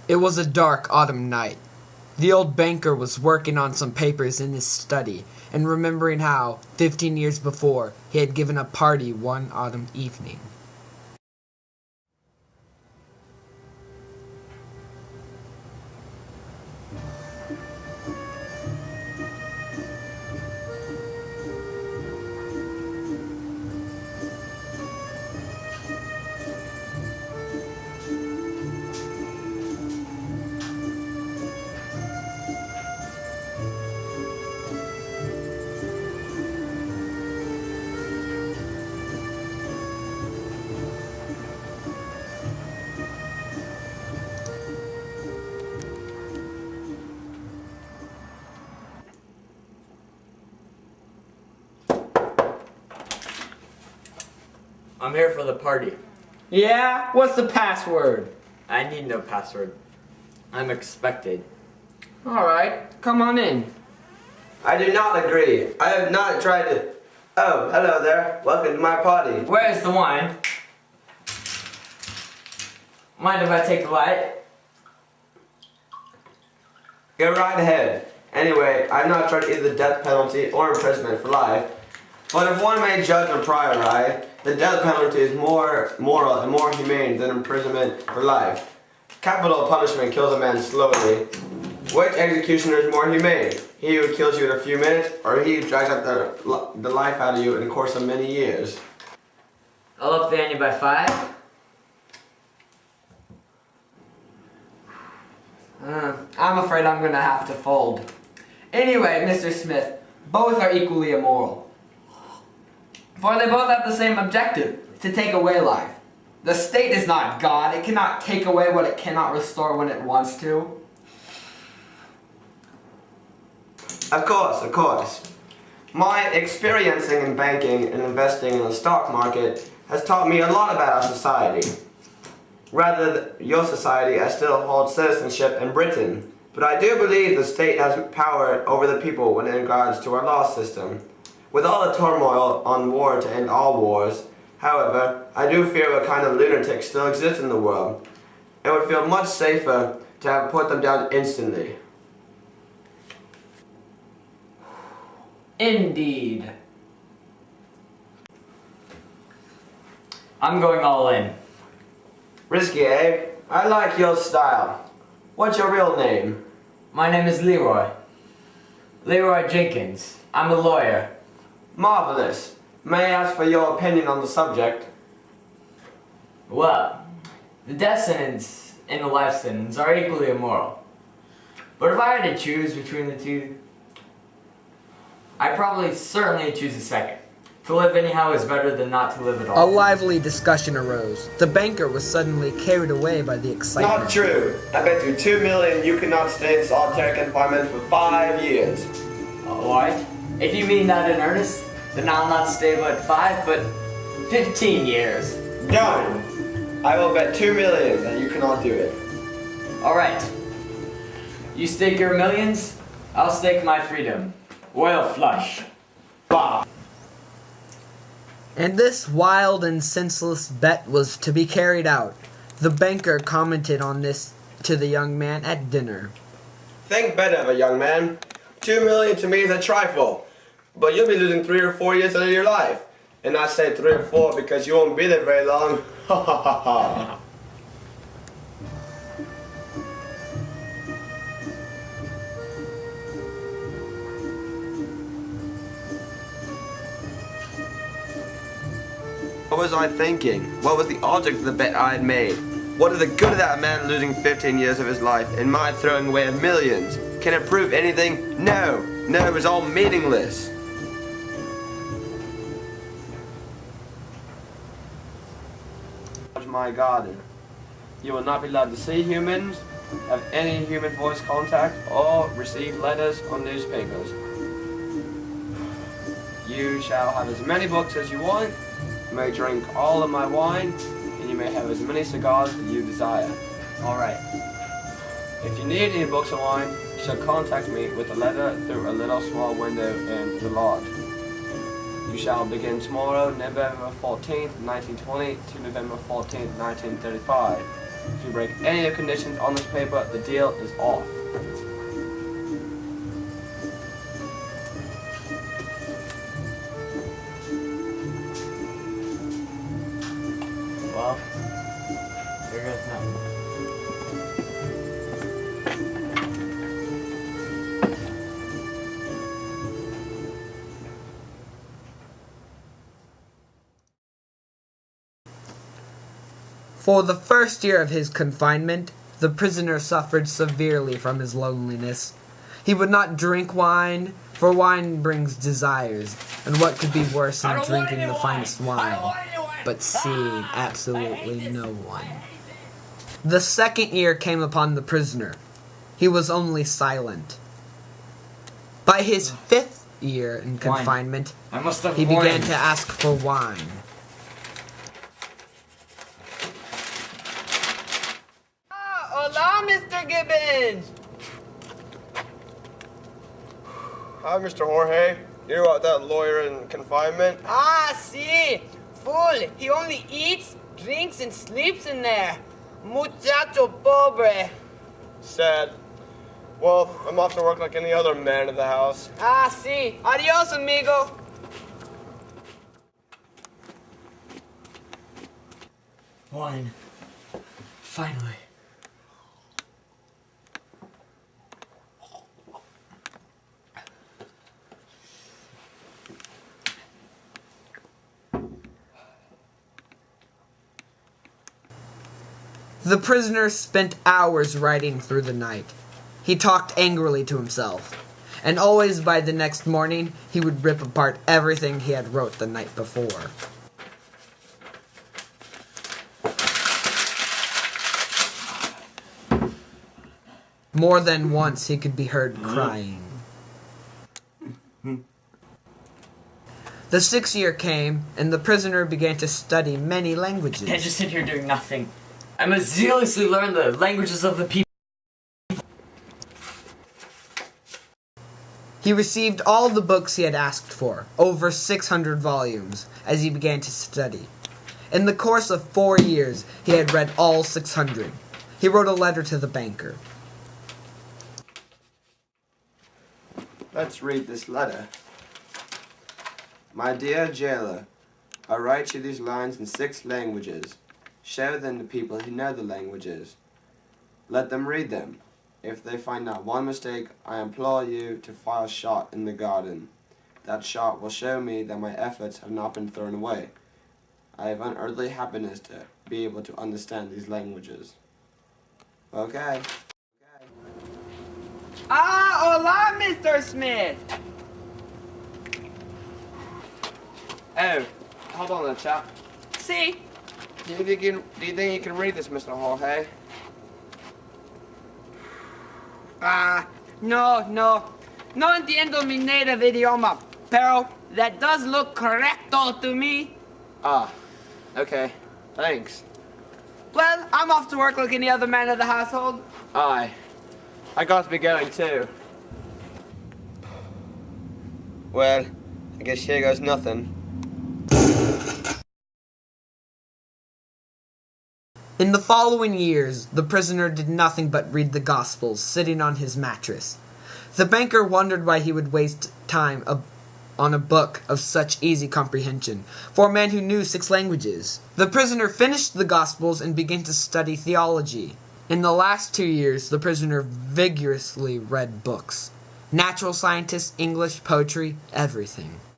It was a dark autumn night. The old banker was working on some papers in his study and remembering how, 15 years before, he had given a party one autumn evening. I'm here for the party. Yeah? What's the password? I need no password. I'm expected. Alright, come on in. I do not agree. I have not tried to... Oh, hello there. Welcome to my party. Where's the wine? Mind if I take the light? Go right ahead. Anyway, I have not tried either the death penalty or imprisonment for life. But if one may judge a priori, the death penalty is more moral and more humane than imprisonment for life. Capital punishment kills a man slowly. Which executioner is more humane? He who kills you in a few minutes, or he who drags out the life out of you in the course of many years? I'll up the ante by 5. I'm afraid I'm gonna have to fold. Anyway, Mr. Smith, both are equally immoral. For they both have the same objective, to take away life. The state is not God. It cannot take away what it cannot restore when it wants to. Of course. My experiencing in banking and investing in the stock market has taught me a lot about our society. Rather, your society, I still hold citizenship in Britain. But I do believe the state has power over the people when it regards to our law system. With all the turmoil on war to end all wars, however, I do fear what kind of lunatics still exist in the world. It would feel much safer to have put them down instantly. Indeed. I'm going all in. Risky, eh? I like your style. What's your real name? My name is Leroy. Leroy Jenkins. I'm a lawyer. Marvelous. May I ask for your opinion on the subject? Well, the death sentence and the life sentence are equally immoral. But if I had to choose between the two, I'd probably certainly choose the second. To live anyhow is better than not to live at A all. lively discussion arose. The banker was suddenly carried away by the excitement. Not true. I bet you 2 million you could not stay in solitary confinement for 5 years. Why? If you mean that in earnest, then I'll not stay but 5, but 15 years. Done. I will bet 2 million that you cannot do it. Alright. You stake your millions, I'll stake my freedom. Royal flush. Bah. And this wild and senseless bet was to be carried out. The banker commented on this to the young man at dinner. Think better of it, young man. 2 million to me is a trifle. But you'll be losing 3 or 4 years out of your life. And I say 3 or 4 because you won't be there very long. Ha ha ha ha. What was I thinking? What was the object of the bet I had made? What is the good of that man losing 15 years of his life and my throwing away millions? Can it prove anything? No. No, it was all meaningless. My garden. You will not be allowed to see humans, have any human voice contact, or receive letters or newspapers. You shall have as many books as you want, you may drink all of my wine, and you may have as many cigars as you desire. Alright. If you need any books or wine, you shall contact me with a letter through a little small window in the lodge. You shall begin tomorrow, November 14th, 1920 to November 14th, 1935. If you break any of the conditions on this paper, the deal is off. Well, here goes nothing. For the first year of his confinement, the prisoner suffered severely from his loneliness. He would not drink wine, for wine brings desires, and what could be worse than drinking the finest wine, but seeing absolutely no one. The second year came upon the prisoner. He was only silent. By his fifth year in confinement, I must have he began to ask for wine. Hola, Mr. Gibbons! Hi, Mr. Jorge. You hear about that lawyer in confinement? Ah, sí. Fool. He only eats, drinks, and sleeps in there. Muchacho pobre. Sad. Well, I'm off to work like any other man of the house. Ah, sí. Adios, amigo. Wine. Finally. The prisoner spent hours writing through the night. He talked angrily to himself, and always by the next morning he would rip apart everything he had wrote the night before. More than once he could be heard crying. The sixth year came, and the prisoner began to study many languages. Can't just sit here doing nothing. I must zealously learn the languages of the people. He received all the books he had asked for, over 600 volumes, as he began to study. In the course of 4 years, he had read all 600. He wrote a letter to the banker. Let's read this letter. My dear jailer, I write you these lines in 6 languages. Show them to people who know the languages. Let them read them. If they find not one mistake, I implore you to fire a shot in the garden. That shot will show me that my efforts have not been thrown away. I have unearthly happiness to be able to understand these languages. Okay. Ah, hola, Mr. Smith. Oh, hold on there, chap. See? Do you think you can read this, Mr. Jorge? Ah, no. No entiendo mi native idioma, pero that does look correcto to me. Ah, okay. Thanks. Well, I'm off to work like any other man of the household. Aye. I got to be going too. Well, I guess here goes nothing. In the following years, the prisoner did nothing but read the Gospels, sitting on his mattress. The banker wondered why he would waste time on a book of such easy comprehension, for a man who knew 6 languages. The prisoner finished the Gospels and began to study theology. In the last 2 years, the prisoner vigorously read books. Natural scientists, English, poetry, everything.